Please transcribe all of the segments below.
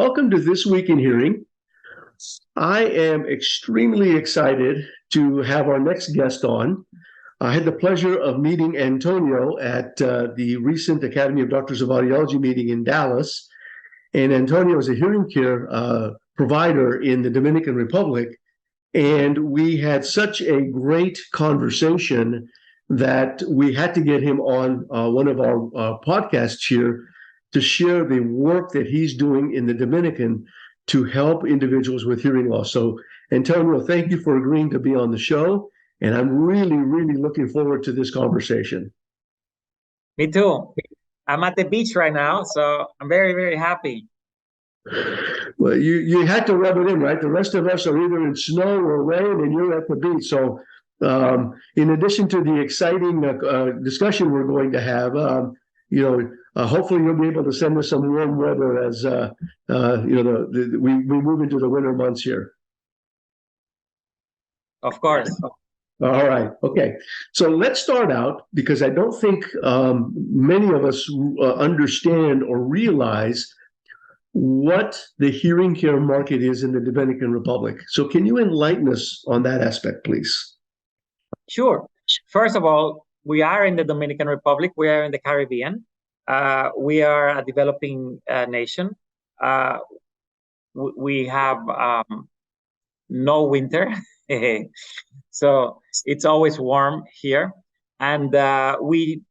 Welcome to This Week in Hearing. I am extremely excited to have our next guest on. I had the pleasure of meeting Antonio at the recent Academy of Doctors of Audiology meeting in Dallas. And Antonio is a hearing care provider in the Dominican Republic. And we had such a great conversation that we had to get him on one of our podcasts here to share the work that he's doing in the Dominican to help individuals with hearing loss. So, Antonio, thank you for agreeing to be on the show. And I'm really, really looking forward to this conversation. Me too. I'm at the beach right now, so I'm very, very happy. Well, you had to rub it in, right? The rest of us are either in snow or rain, and you're at the beach. So, in addition to the exciting discussion we're going to have, hopefully you'll be able to send us some warm weather as we move into the winter months here. Of course. All right. Okay. So let's start out, because I don't think many of us understand or realize what the hearing care market is in the Dominican Republic. So can you enlighten us on that aspect, please? Sure. First of all, we are in the Dominican Republic. We are in the Caribbean. We are a developing nation. We have no winter, so it's always warm here. And we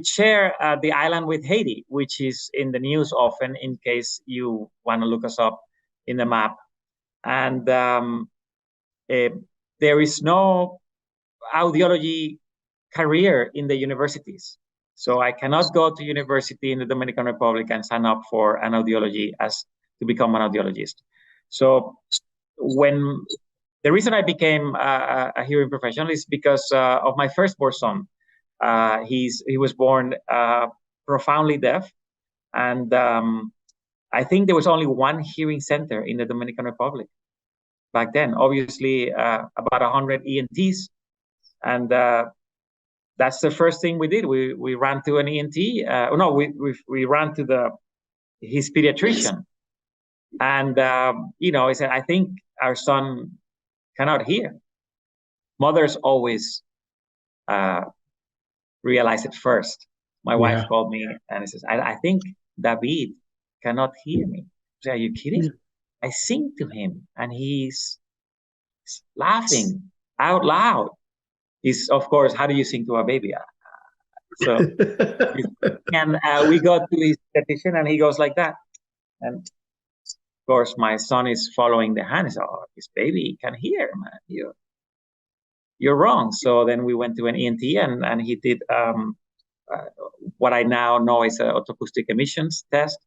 share the island with Haiti, which is in the news often, in case you want to look us up in the map. And there is no audiology career in the universities. So I cannot go to university in the Dominican Republic and sign up for an audiology to become an audiologist. So the reason I became a hearing professional is because of my firstborn son. He was born profoundly deaf, and I think there was only one hearing center in the Dominican Republic back then. Obviously, about 100 ENTs, and that's the first thing we did. We ran to an ENT. We ran to his pediatrician, and he said, "I think our son cannot hear." Mothers always realize it first. My wife called me and he says, I think David cannot hear me. I said, "Are you kidding? I sing to him and he's laughing out loud." Is, of course, how do you sing to a baby? So, and we go to his pediatrician and he goes like that. And of course, my son is following the hand. He said, "Oh, this baby can hear, man. You're wrong." So then we went to an ENT and he did what I now know is an autoacoustic emissions test.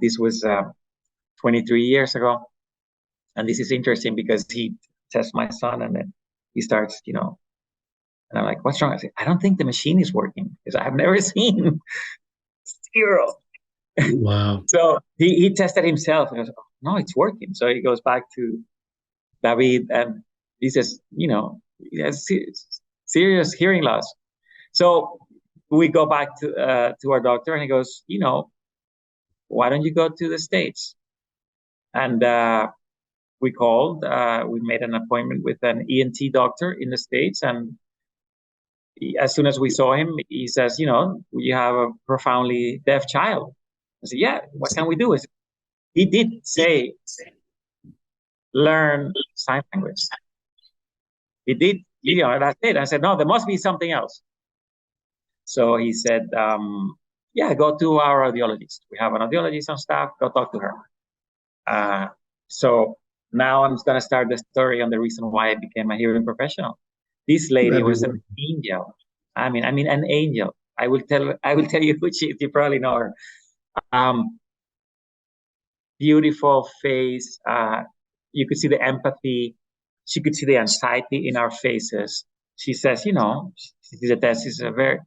This was 23 years ago. And this is interesting because he tests my son and then he starts, and I'm like, "What's wrong?" I say, "I don't think the machine is working," because I have never seen zero. Wow. So he tested himself and goes, "Oh, no, it's working." So he goes back to David and he says, he has serious hearing loss. So we go back to our doctor and he goes, "Why don't you go to the States?" And we called, we made an appointment with an ENT doctor in the States. And as soon as we saw him, he says, "You have a profoundly deaf child." I said, "Yeah, what can we do?" He did say, "Learn sign language." He did, that's it. I said, "No, there must be something else." So he said, "Yeah, go to our audiologist. We have an audiologist on staff. Go talk to her." So now I'm going to start the story on the reason why I became a hearing professional. This lady was an angel. I mean, an angel. I will tell you who she is. You probably know her. Beautiful face. You could see the empathy. She could see the anxiety in our faces. She says, this is a very,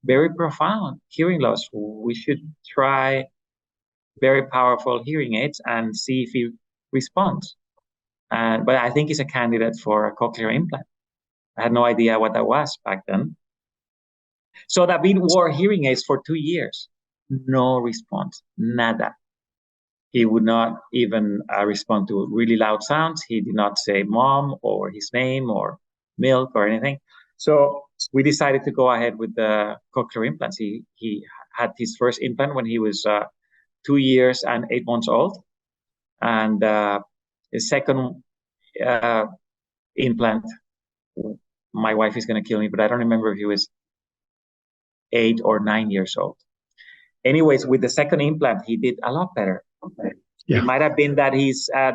very profound hearing loss. We should try very powerful hearing aids and see if he responds. But I think he's a candidate for a cochlear implant. I had no idea what that was back then. So David wore hearing aids for 2 years. No response. Nada. He would not even respond to really loud sounds. He did not say mom or his name or milk or anything. So we decided to go ahead with the cochlear implants. He had his first implant when he was 2 years and 8 months old, and his second implant. My wife is going to kill me, but I don't remember if he was 8 or 9 years old. Anyways, with the second implant, he did a lot better. Yeah. It might have been that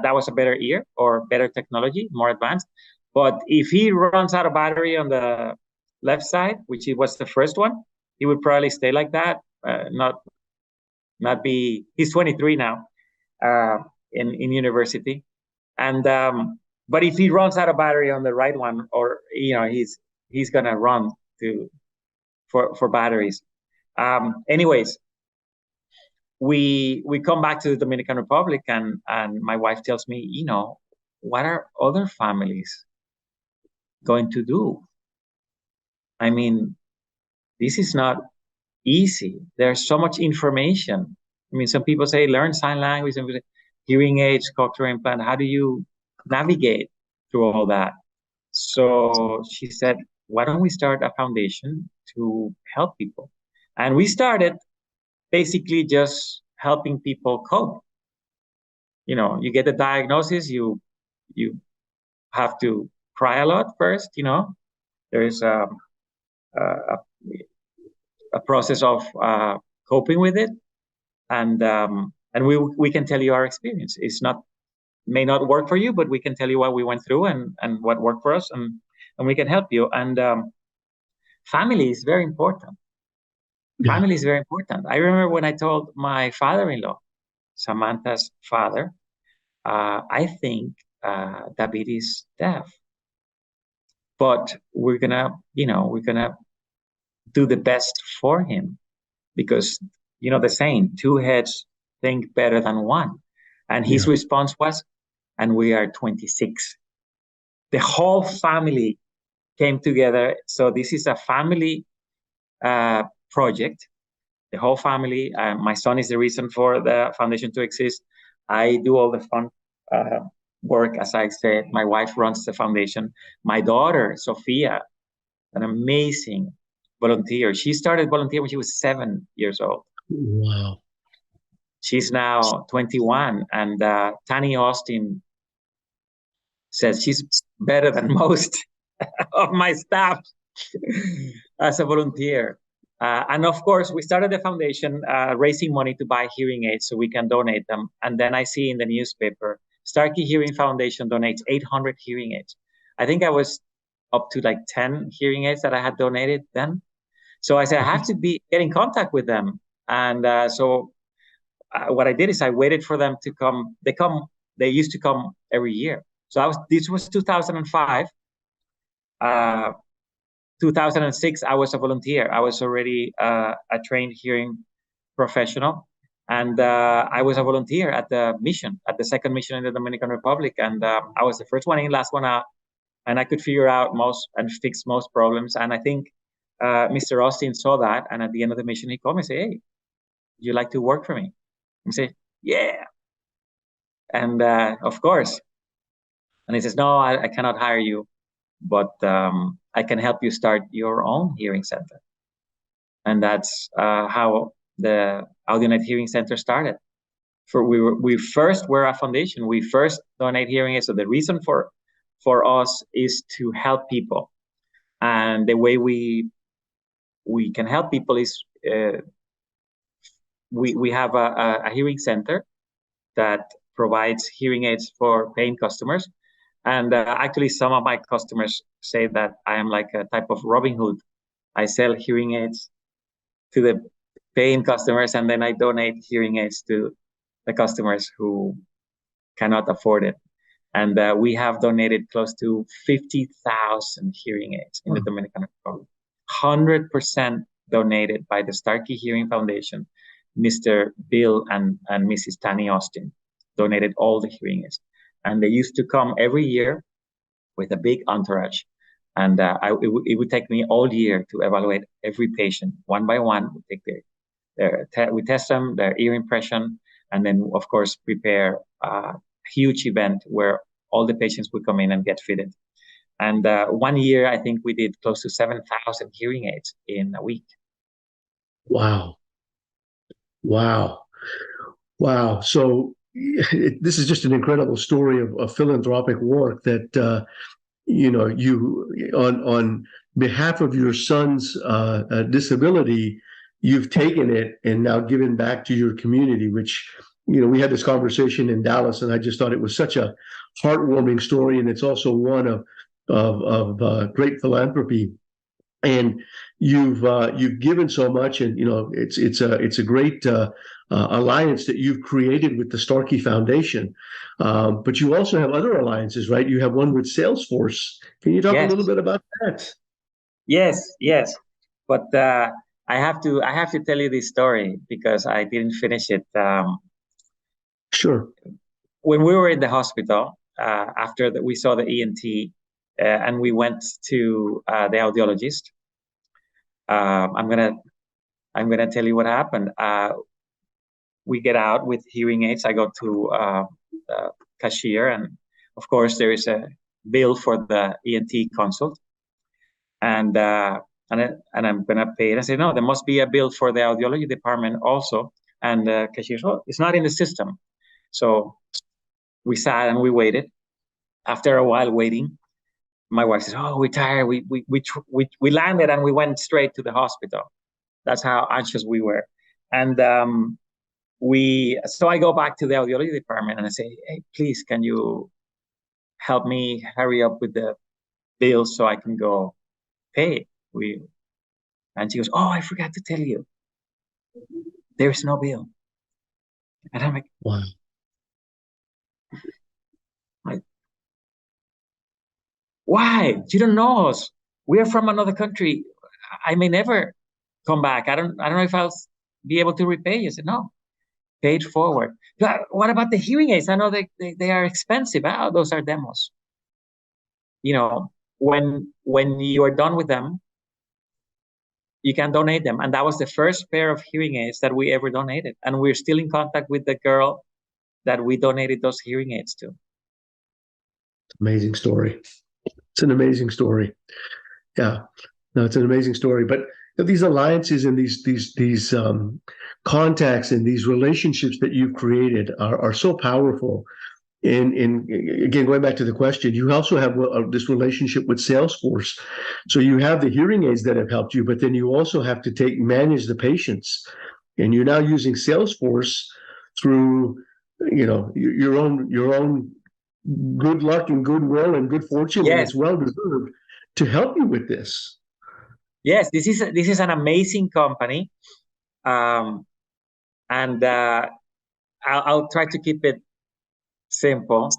that was a better ear or better technology, more advanced. But if he runs out of battery on the left side, which it was the first one, he would probably stay like that. Not be. He's 23 now, in university, and but if he runs out of battery on the right one, or he's gonna run for batteries. Anyways, we come back to the Dominican Republic, and my wife tells me, what are other families going to do? I mean, this is not easy. There's so much information. I mean, some people say learn sign language, some people say hearing aids, cochlear implant. How do you navigate through all that? So she said, why don't we start a foundation to help people? And we started basically just helping people cope. You get the diagnosis, you have to cry a lot first. There's a process of coping with it, and we can tell you our experience. May not work for you, but we can tell you what we went through and what worked for us, and we can help you. And family is very important. Yeah. Family is very important. I remember when I told my father-in-law, Samantha's father, I think David is deaf, but we're gonna do the best for him, because the saying, 2 heads think better than one. And his response was, and we are 26. The whole family came together. So this is a family project. The whole family. My son is the reason for the foundation to exist. I do all the fun work, as I said. My wife runs the foundation. My daughter, Sophia, an amazing volunteer. She started volunteering when she was 7 years old. Wow. She's now 21, and Tani Austin says she's better than most of my staff as a volunteer. And of course, we started the foundation raising money to buy hearing aids so we can donate them. And then I see in the newspaper, Starkey Hearing Foundation donates 800 hearing aids. I think I was up to like 10 hearing aids that I had donated then. So I said, I have to get in contact with them. And so what I did is I waited for them to come. They used to come every year. So this was 2005. 2006, I was a volunteer. I was already a trained hearing professional. And I was a volunteer at the second mission in the Dominican Republic. And I was the first one in, last one out. And I could figure out fix most problems. And I think Mr. Austin saw that. And at the end of the mission, he called me and said, hey, would you like to work for me? I said, yeah. And of course. And he says, no, I cannot hire you, but I can help you start your own hearing center. And that's how the AudioNet Hearing Center started. We first were a foundation. We first donate hearing aids. So the reason for us is to help people. And the way we can help people is we have a hearing center that provides hearing aids for paying customers. And actually, some of my customers say that I am like a type of Robin Hood. I sell hearing aids to the paying customers, and then I donate hearing aids to the customers who cannot afford it. And we have donated close to 50,000 hearing aids in the Dominican Republic. 100% donated by the Starkey Hearing Foundation. Mr. Bill and Mrs. Tani Austin donated all the hearing aids. And they used to come every year with a big entourage. And it would take me all year to evaluate every patient one by one. We take we test them, their ear impression, and then of course prepare a huge event where all the patients would come in and get fitted. And 1 year, I think we did close to 7,000 hearing aids in a week. Wow. Wow. Wow. So this is just an incredible story of philanthropic work that, you on behalf of your son's disability, you've taken it and now given back to your community, which, we had this conversation in Dallas, and I just thought it was such a heartwarming story. And it's also one of great philanthropy. And you've given so much, and it's a great alliance that you've created with the Starkey Foundation. But you also have other alliances, right? You have one with Salesforce. Can you talk a Yes, little bit about that? yes. But I have to tell you this story because I didn't finish it. Sure. When we were in the hospital, after that we saw the ENT, and we went to the audiologist. I'm gonna tell you what happened. We get out with hearing aids. I go to the cashier, and of course there is a bill for the ENT consult, and I'm gonna pay it. I say, no, there must be a bill for the audiology department also. And the cashier says, oh, it's not in the system. So we sat and we waited. After a while waiting, my wife says, oh, we're tired. We landed and we went straight to the hospital. That's how anxious we were. And so I go back to the audiology department and I say, hey, please, can you help me hurry up with the bill so I can go pay? And she goes, oh, I forgot to tell you, there's no bill. And I'm like, Wow. Why? You don't know us. We are from another country. I may never come back. I don't know if I'll be able to repay you. I said, no, paid forward. But what about the hearing aids? I know they are expensive. Oh, those are demos. When you are done with them, you can donate them. And that was the first pair of hearing aids that we ever donated. And we're still in contact with the girl that we donated those hearing aids to. Amazing story. It's an amazing story. Yeah, no, it's an amazing story. But these alliances and these contacts and these relationships that you've created are so powerful. And again, going back to the question, you also have this relationship with Salesforce. So you have the hearing aids that have helped you, but then you also have to manage the patients, and you're now using Salesforce through your own good luck and goodwill and good fortune, and Yes, it's well deserved to help you with this. yes, this is an amazing company, and I'll try to keep it simple.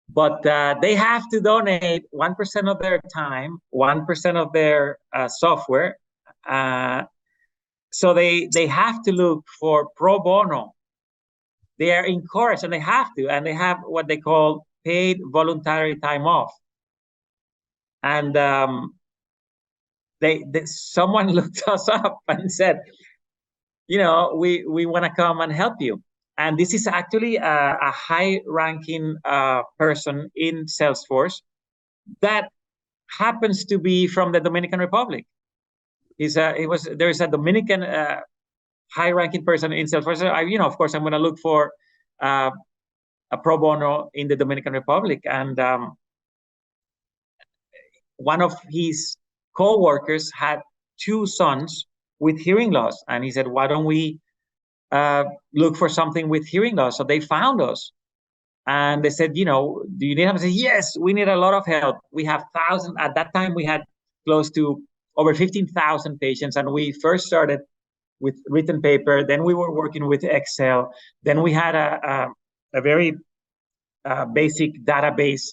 But they have to donate 1% of their time, 1% of their software. So they have to look for pro bono. They are encouraged, and they have to, and they have what they call paid voluntary time off. And someone looked us up and said, we want to come and help you. And this is actually a high-ranking person in Salesforce that happens to be from the Dominican Republic. There is a Dominican high-ranking person in Salesforce. Of course, I'm going to look for a pro bono in the Dominican Republic. And one of his co-workers had 2 sons with hearing loss, and he said, why don't we look for something with hearing loss? So they found us, and they said, do you need help? I said, yes, we need a lot of help. We have thousands. At that time, we had close to over 15,000 patients, and we first started with written paper. Then we were working with Excel. Then we had a very basic database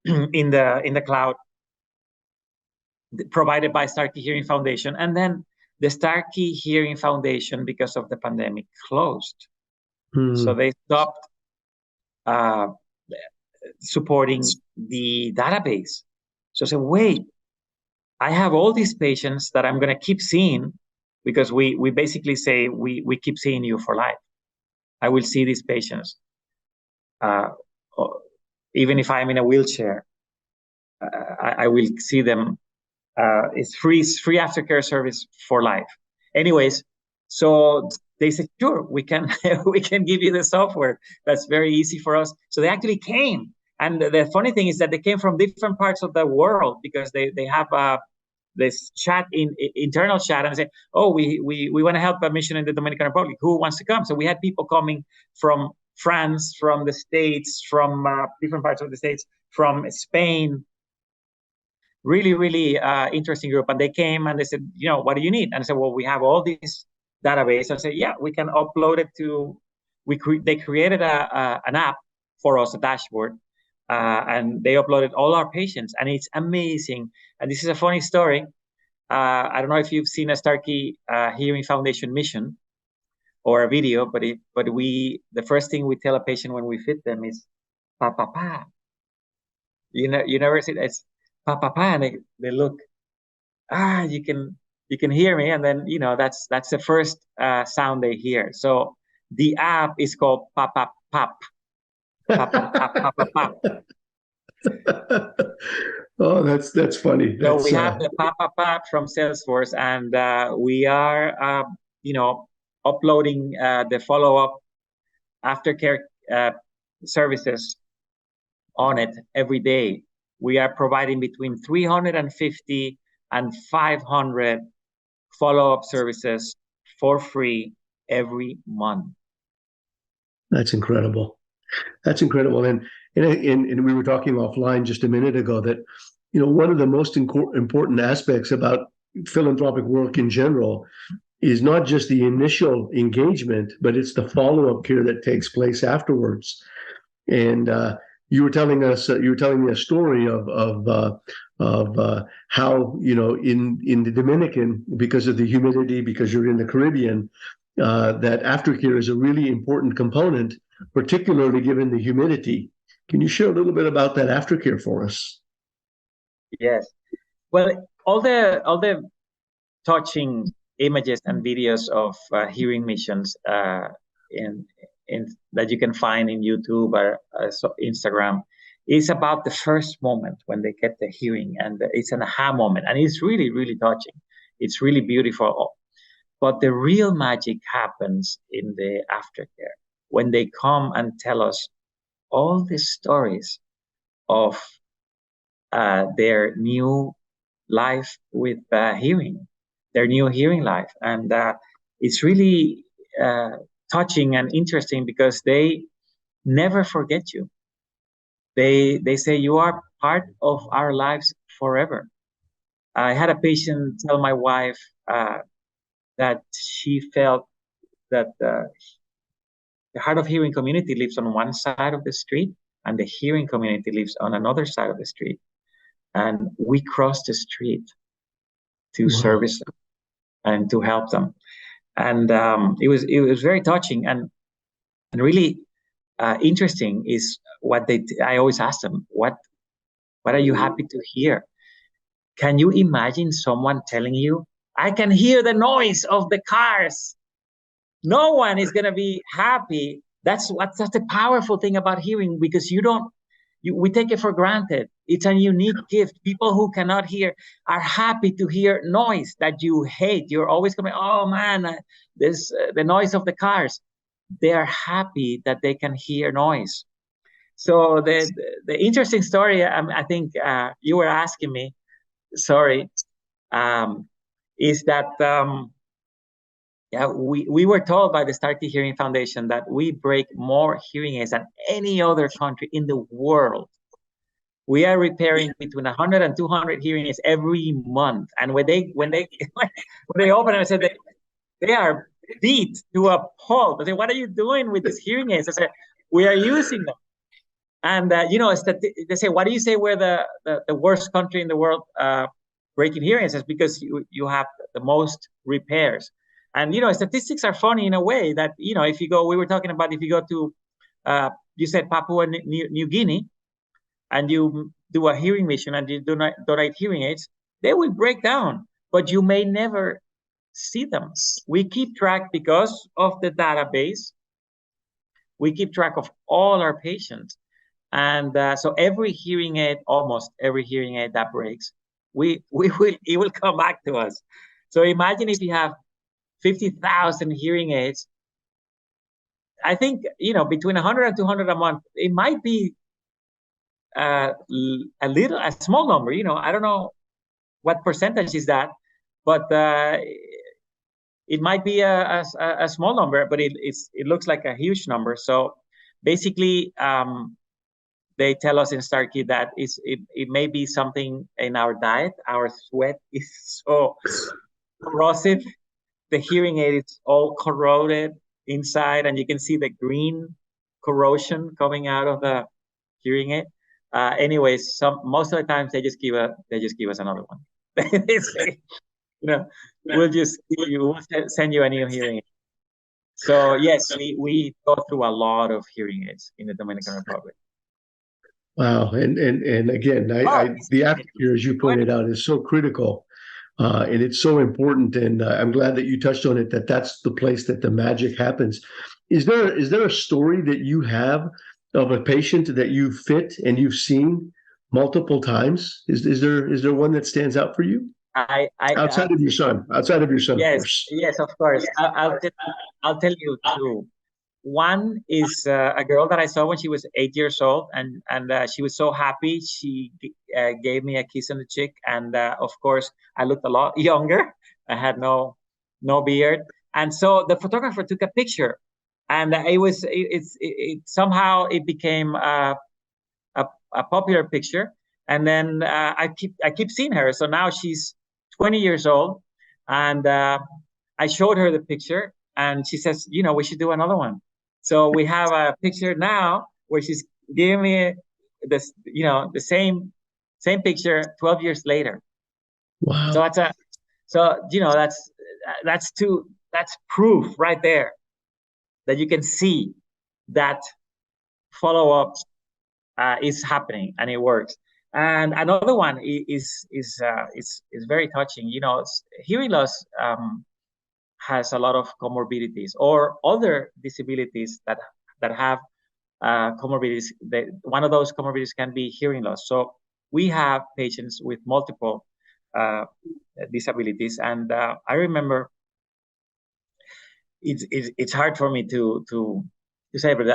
in the cloud provided by Starkey Hearing Foundation. And then the Starkey Hearing Foundation, because of the pandemic, closed. So they stopped supporting the database. So I said, wait, I have all these patients that I'm going to keep seeing, because we basically say we keep seeing you for life. I will see these patients. Even if I'm in a wheelchair, I will see them. It's free aftercare service for life. Anyways, so they said, sure, we can we can give you the software. That's very easy for us. So they actually came. And the funny thing is that they came from different parts of the world, because they have this chat internal chat, and say, oh, we want to help a mission in the Dominican Republic. Who wants to come? So we had people coming from France, from the States, from different parts of the States, from Spain. Really, really interesting group. And they came and they said, what do you need? And I said, well, we have all these database. I said, yeah, we can upload it to. They created an app for us, a dashboard, and they uploaded all our patients, and it's amazing. And this is a funny story. I don't know if you've seen a Starkey Hearing Foundation mission or a video, but the first thing we tell a patient when we fit them is pa pa pa. You never see that. It's pa pa pa, and they look. You can hear me, and then that's the first sound they hear. So the app is called pa pa pap. Pa pa pap pa pa pap. Oh, that's funny. So we have the Papa Pap from Salesforce, and we are, uploading the follow-up aftercare services on it every day. We are providing between 350 and 500 follow-up services for free every month. That's incredible. That's incredible. And we were talking offline just a minute ago that, one of the most important aspects about philanthropic work in general is not just the initial engagement, but it's the follow-up care that takes place afterwards. And you were telling me a story of how, in the Dominican, because of the humidity, because you're in the Caribbean, that aftercare is a really important component, particularly given the humidity. Can you share a little bit about that aftercare for us? Yes. Well, all the touching images and videos of hearing missions in that you can find in YouTube or Instagram is about the first moment when they get the hearing, and it's an aha moment, and it's really, really touching. It's really beautiful. But the real magic happens in the aftercare, when they come and tell us all the stories of their new life with hearing, their new hearing life. And it's really touching and interesting, because they never forget you. They say you are part of our lives forever. I had a patient tell my wife that she felt that the hard of hearing community lives on one side of the street, and the hearing community lives on another side of the street. And we cross the street to service them and to help them. And it was very touching and really interesting is what I always ask them, what are you happy to hear? Can you imagine someone telling you, I can hear the noise of the cars? No one is going to be happy. That's the powerful thing about hearing, because we take it for granted. It's a unique gift. People who cannot hear are happy to hear noise that you hate. You're always going, oh man, this the noise of the cars. They are happy that they can hear noise. So the interesting story, I think you were asking me, sorry, is that we were told by the Starkey Hearing Foundation that we break more hearing aids than any other country in the world. We are repairing between 100 and 200 hearing aids every month. And when they open it, I said they are beat to a pulp. I said, what are you doing with these hearing aids? I said, we are using them. And they say, why do you say we're the worst country in the world breaking hearing aids? It's because you have the most repairs. And statistics are funny in a way that if you go, we were talking about if you go to you said Papua New Guinea, and you do a hearing mission and you donate hearing aids, they will break down, but you may never see them. We keep track because of the database We keep track of all our patients. And so almost every hearing aid that breaks, it will come back to us. So imagine if you have 50,000 hearing aids. I think, between 100 and 200 a month, it might be a small number. I don't know what percentage is that, but it might be a small number, but it looks like a huge number. So basically, they tell us in Starkey that it may be something in our diet. Our sweat is so corrosive. The hearing aid is all corroded inside, and you can see the green corrosion coming out of the hearing aid. Anyways, most of the times they just give us another one. They say, we'll send you a new hearing aid. So yes, we go through a lot of hearing aids in the Dominican Republic. Wow, and again, the aftercare, as you pointed out, is so critical, and it's so important. And I'm glad that you touched on it. That's the place that the magic happens. Is there a story that you have of a patient that you fit and you've seen multiple times? Is there one that stands out for you? Outside of your son, yes, of course. Yes, of course. I'll tell you two. One is a girl that I saw when she was 8 years old, and she was so happy. She gave me a kiss on the cheek, and of course, I looked a lot younger. I had no beard, and so the photographer took a picture, and somehow it became a popular picture, and then I keep seeing her. So now she's 20 years old, and I showed her the picture, and she says, we should do another one. So we have a picture now where she's giving me this, the same picture 12 years later. Wow. So that's proof right there that you can see that follow-up is happening and it works. And another one is very touching. Hearing loss has a lot of comorbidities or other disabilities that have comorbidities. One of those comorbidities can be hearing loss. So we have patients with multiple disabilities, and I remember it's hard for me to say, but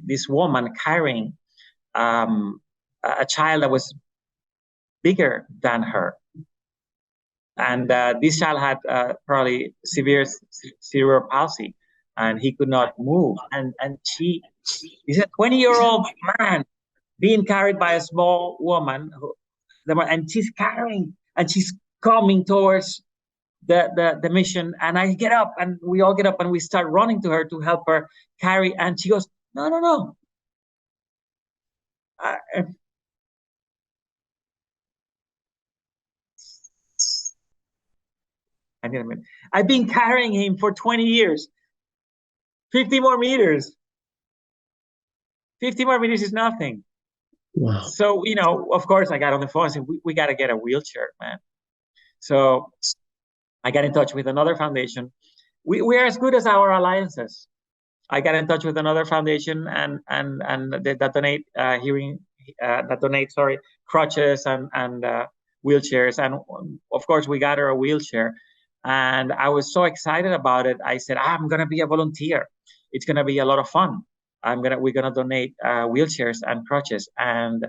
this woman carrying a child that was bigger than her. And this child had probably severe cerebral palsy, and he could not move. And he's a 20-year-old man being carried by a small woman, and she's carrying, and she's coming towards the mission. And I get up, and we all get up, and we start running to her to help her carry. And she goes, no. I've been carrying him for 20 years. 50 more meters. 50 more meters is nothing. Wow. So, of course, I got on the phone and said, we got to get a wheelchair, man. So I got in touch with another foundation. We're as good as our alliances. I got in touch with another foundation and that donate crutches and wheelchairs. And of course, we got her a wheelchair. And I was so excited about it. I said, I'm going to be a volunteer. It's going to be a lot of fun. We're going to donate wheelchairs and crutches. And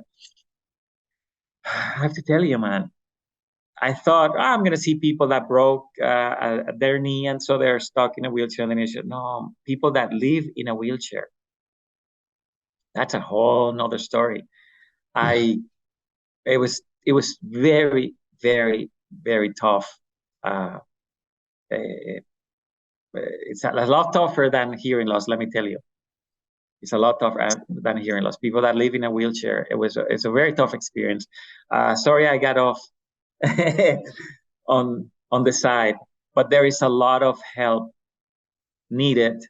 I have to tell you, man, I thought, I'm going to see people that broke their knee, and so they're stuck in a wheelchair. And then I said, no, people that live in a wheelchair. That's a whole nother story. It was very, very, very tough. It's a lot tougher than hearing loss, let me tell you. It's a lot tougher than hearing loss. People that live in a wheelchair, it's a very tough experience. Sorry, I got off on the side, but there is a lot of help needed,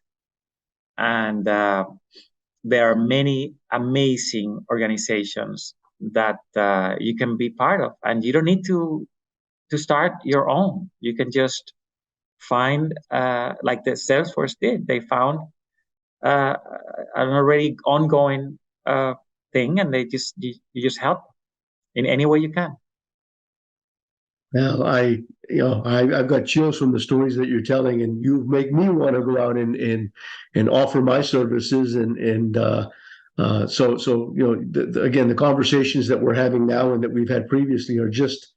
and there are many amazing organizations that you can be part of, and you don't need to start your own. You can just find like the Salesforce did. They found uh, an already ongoing thing, and you just help in any way you can. Well, I've got chills from the stories that you're telling, and you make me want to go out and offer my services, so again, the conversations that we're having now and that we've had previously are just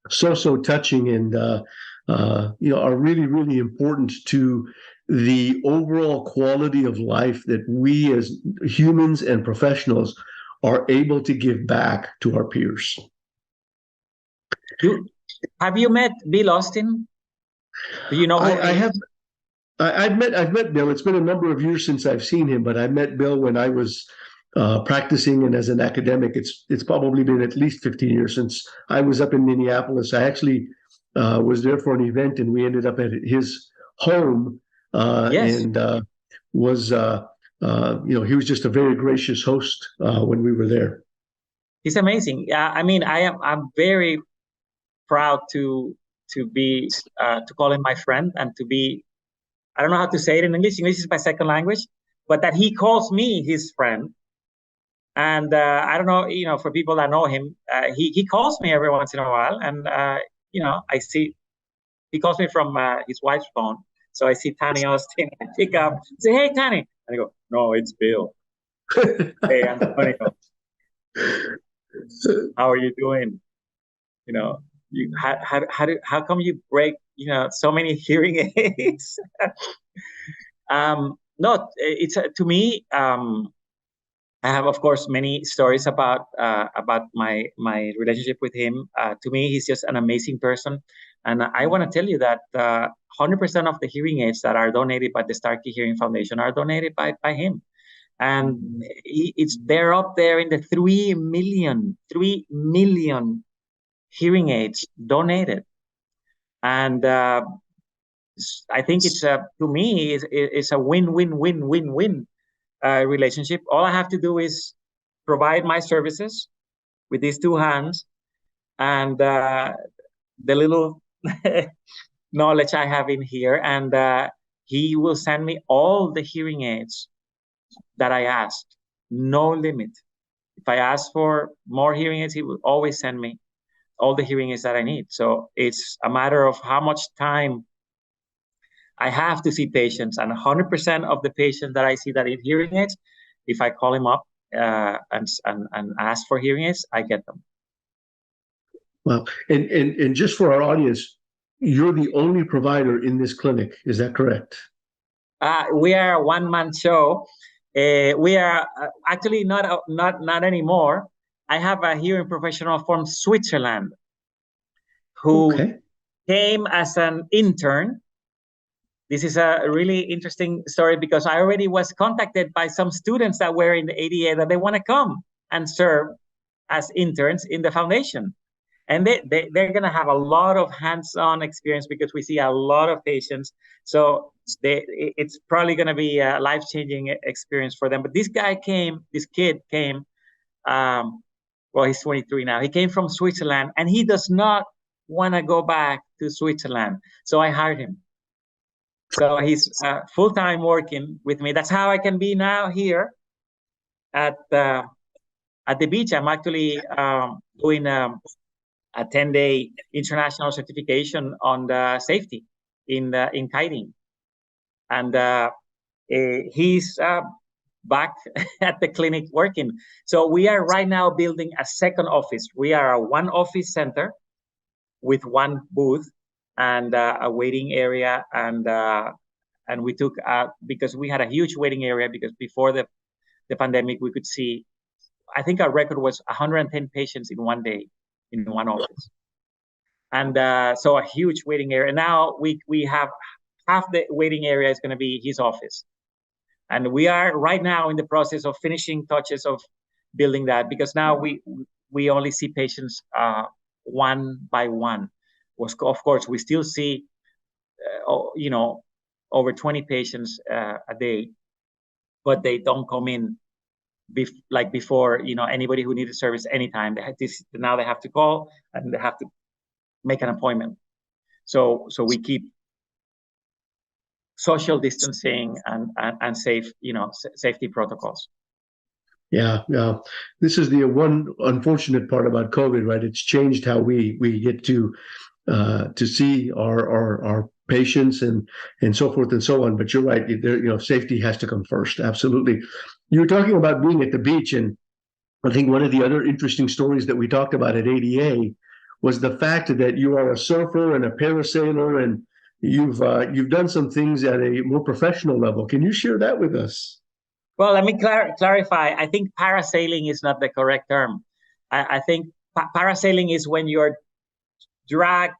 so touching, and are really really important to the overall quality of life that we as humans and professionals are able to give back to our peers. Have you met Bill Austin? Do you know who I have. I've met Bill. It's been a number of years since I've seen him, but I met Bill when I was practicing and as an academic. It's probably been at least 15 years since I was up in Minneapolis. I actually was there for an event, and we ended up at his home. Yes. And was he was just a very gracious host when we were there. He's amazing. I mean, I'm very proud to be to call him my friend, and to be, I don't know how to say it in English. English is my second language, but that he calls me his friend. And I don't know, for people that know him, he calls me every once in a while, and I see he calls me from his wife's phone. So I see Tani Austin, I pick up, say, "Hey, Tani," and I go, "No, it's Bill." "Hey, Antonio, how are you doing? How come you break so many hearing aids?" No, it's to me. I have, of course, many stories about my relationship with him. To me, he's just an amazing person, and I want to tell you that 100% of the hearing aids that are donated by the Starkey Hearing Foundation are donated by him, and they're up there in the 3 million hearing aids donated, and I think it's to me it's a win-win-win-win-win relationship. All I have to do is provide my services with these two hands, and the little knowledge I have in here, and he will send me all the hearing aids that I asked, no limit. If I ask for more hearing aids, he will always send me all the hearing aids that I need. So it's a matter of how much time I have to see patients, and 100% of the patients that I see that need hearing aids, if I call him up and ask for hearing aids, I get them. Well, and just for our audience, you're the only provider in this clinic. Is that correct? We are a one-man show. We are actually not anymore. I have a hearing professional from Switzerland who came as an intern. This is a really interesting story, because I already was contacted by some students that were in the ADA that they want to come and serve as interns in the foundation. And they're going to have a lot of hands-on experience, because we see a lot of patients. So it's probably going to be a life-changing experience for them. But this kid came, well, he's 23 now. He came from Switzerland, and he does not want to go back to Switzerland. So I hired him. So he's full-time working with me. That's how I can be now here at the beach. I'm actually doing a 10-day international certification on the safety in kiting, and he's back at the clinic working. So we are right now building a second office. We are a one-office center with one booth and a waiting area, and we took because we had a huge waiting area, because before the pandemic we could see, I think our record was 110 patients in one day in one office, and so a huge waiting area. Now we have half the waiting area is going to be his office, and we are right now in the process of finishing touches of building that, because now we only see patients one by one. Of course, we still see, over 20 patients a day, but they don't come in like before. Anybody who needed service anytime, now they have to call and they have to make an appointment. So we keep social distancing and safe, safety protocols. Yeah, yeah. This is the one unfortunate part about COVID, right? It's changed how we get to see our patients and so forth and so on. But you're right. There, safety has to come first. Absolutely. You were talking about being at the beach, and I think one of the other interesting stories that we talked about at ADA was the fact that you are a surfer and a parasailer, and you've done some things at a more professional level. Can you share that with us? Well, let me clarify. I think parasailing is not the correct term. I think parasailing is when you're dragged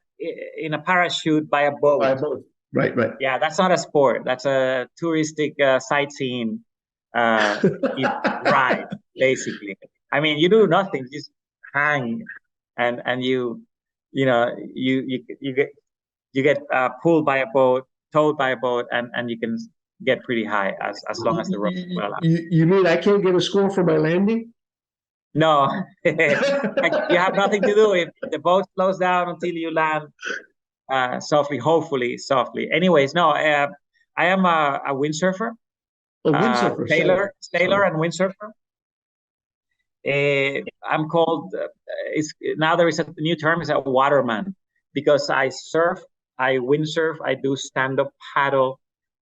in a parachute by a boat. By a boat. Right, right. Yeah, that's not a sport. That's a touristic sightseeing ride, basically. I mean, you do nothing, just hang, and you get pulled by a boat, towed by a boat, and you can get pretty high as long as the rope is well out. You mean I can't get a score for my landing? No, you have nothing to do if the boat slows down until you land softly, hopefully softly. Anyways, no, I am a windsurfer, A windsurfer, sailor and windsurfer. I'm called, now there is a new term, is a waterman, because I surf, I windsurf, I do stand-up paddle,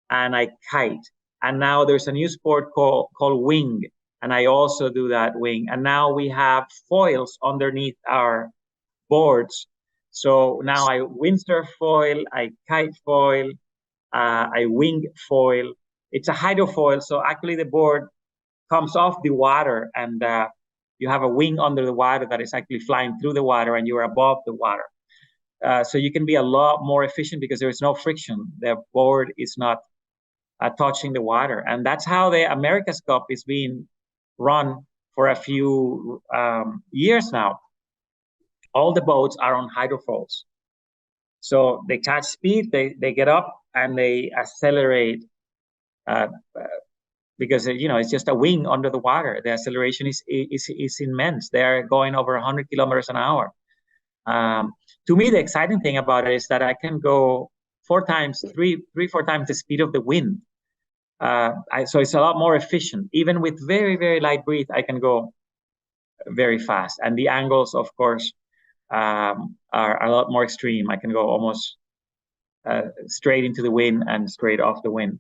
and I kite. And now there's a new sport called wing, and I also do that wing. And now we have foils underneath our boards. So now I windsurf foil, I kite foil, I wing foil. It's a hydrofoil, so actually the board comes off the water, and you have a wing under the water that is actually flying through the water, and you're above the water. So you can be a lot more efficient because there is no friction. The board is not touching the water. And that's how the America's Cup is being run for a few years now. All the boats are on hydrofoils. So they catch speed, they get up, and they accelerate because it's just a wing under the water. The acceleration is immense. They're going over 100 kilometers an hour. To me, the exciting thing about it is that I can go 4 times the speed of the wind. So it's a lot more efficient. Even with very, very light breeze, I can go very fast. And the angles, of course, are a lot more extreme. I can go almost straight into the wind and straight off the wind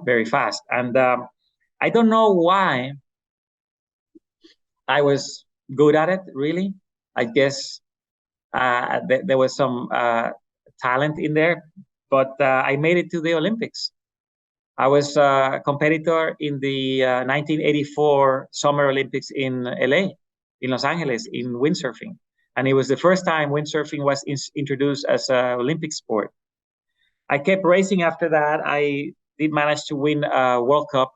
very fast. And I don't know why I was good at it, really. I guess there was some talent in there, but I made it to the Olympics. I was a competitor in the 1984 Summer Olympics in LA, in Los Angeles, in windsurfing. And it was the first time windsurfing was introduced as an Olympic sport. I kept racing after that. I did manage to win a World Cup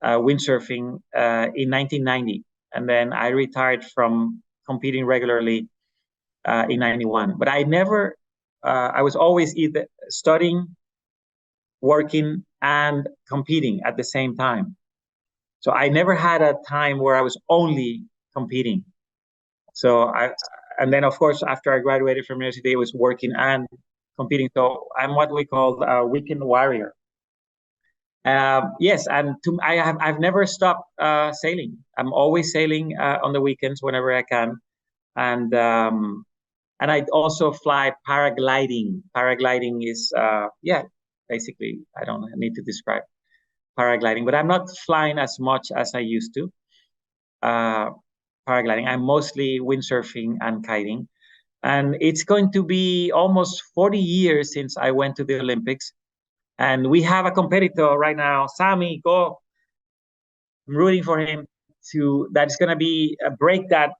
windsurfing in 1990. And then I retired from competing regularly in 91. But I was always either studying, working, and competing at the same time. So I never had a time where I was only competing. And then of course, after I graduated from university, I was working and competing. So I'm what we call a weekend warrior. Yes, and I've never stopped sailing. I'm always sailing on the weekends whenever I can, and I also fly paragliding. Paragliding is basically, I don't need to describe paragliding, but I'm not flying as much as I used to. Paragliding, I'm mostly windsurfing and kiting, and it's going to be almost 40 years since I went to the Olympics. And we have a competitor right now, Sammy, go. I'm rooting for him that's going to be break that,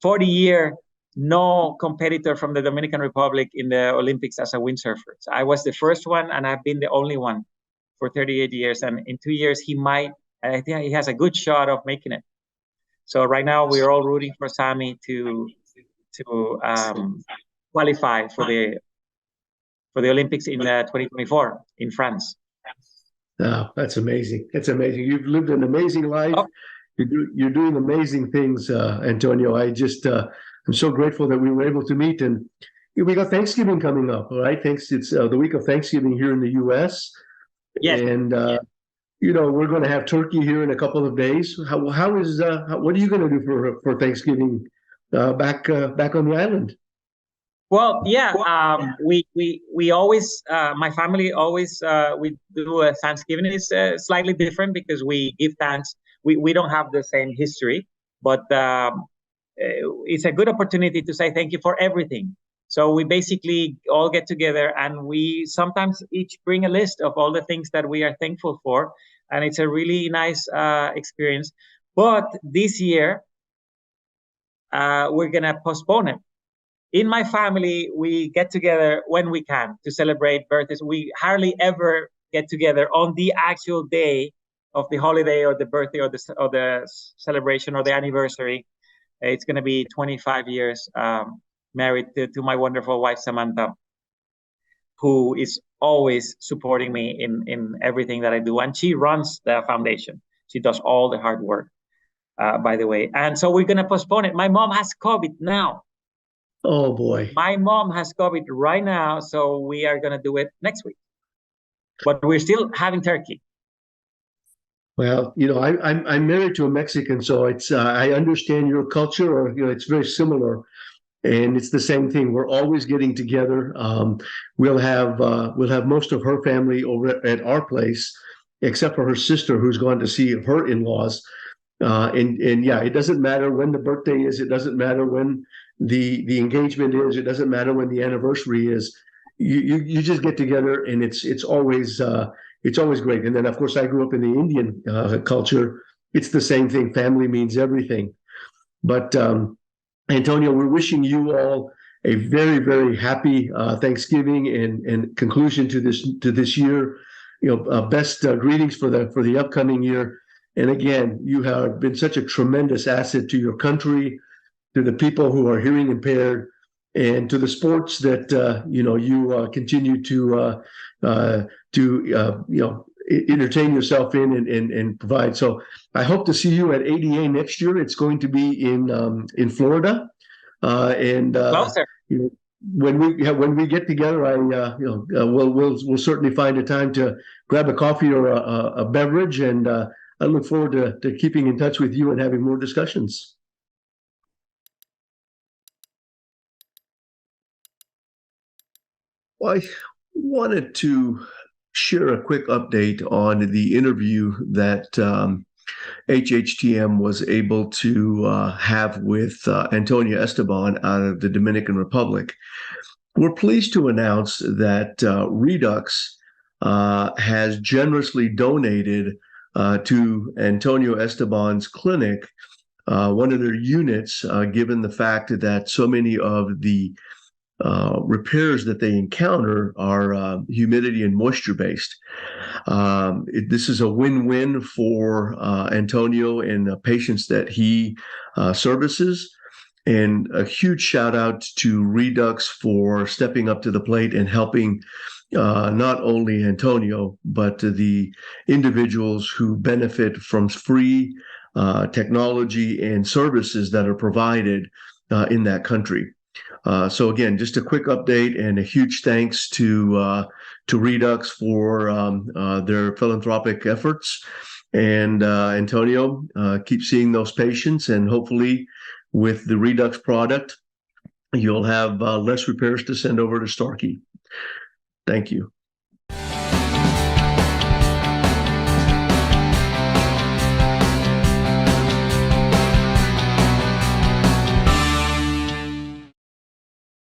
40-year no competitor from the Dominican Republic in the Olympics as a windsurfer. So I was the first one, and I've been the only one for 38 years. And in 2 years, I think he has a good shot of making it. So right now, we're all rooting for Sammy to qualify for the Olympics in 2024 in France. Oh, that's amazing. That's amazing. You've lived an amazing life. Oh. You're doing amazing things, Antonio. I'm so grateful that we were able to meet. And we got Thanksgiving coming up, right? Thanks. It's the week of Thanksgiving here in the U.S. Yes. And we're going to have turkey here in a couple of days. What are you going to do for Thanksgiving back on the island? Well, yeah, we always my family always we do a Thanksgiving is slightly different because we give thanks. We don't have the same history, but it's a good opportunity to say thank you for everything. So we basically all get together and we sometimes each bring a list of all the things that we are thankful for, and it's a really nice experience. But this year we're gonna postpone it. In my family, we get together when we can to celebrate birthdays. We hardly ever get together on the actual day of the holiday or the birthday or the celebration or the anniversary. It's going to be 25 years married to my wonderful wife, Samantha, who is always supporting me in everything that I do. And she runs the foundation. She does all the hard work, by the way. And so we're going to postpone it. My mom has COVID now. Oh boy. My mom has COVID right now, so we are going to do it next week. But we're still having turkey. Well, I'm married to a Mexican, so it's I understand your culture, or it's very similar, and it's the same thing. We're always getting together. We'll have most of her family over at our place, except for her sister, who's gone to see her in-laws. And yeah, it doesn't matter when the birthday is. It doesn't matter when the engagement is. It doesn't matter when the anniversary is. You just get together, and it's always great. And then, of course, I grew up in the Indian culture. It's the same thing. Family means everything. But Antonio, we're wishing you all a very, very happy Thanksgiving and conclusion to this year. Best greetings for the upcoming year. And again, you have been such a tremendous asset to your country, to the people who are hearing impaired, and to the sports that you continue to entertain yourself in and provide. So I hope to see you at ADA next year. It's going to be in Florida, and Closer. when we get together, we'll certainly find a time to grab a coffee or a beverage, and I look forward to keeping in touch with you and having more discussions. Well, I wanted to share a quick update on the interview that HHTM was able to have with Antonio Esteban out of the Dominican Republic. We're pleased to announce that Redux has generously donated to Antonio Esteban's clinic one of their units, given the fact that so many of the repairs that they encounter are humidity and moisture based. This is a win-win for Antonio and the patients that he services. And a huge shout out to Redux for stepping up to the plate and helping not only Antonio, but the individuals who benefit from free technology and services that are provided in that country. So again, just a quick update and a huge thanks to Redux for their philanthropic efforts. And Antonio, keep seeing those patients, and hopefully with the Redux product, you'll have less repairs to send over to Starkey. Thank you.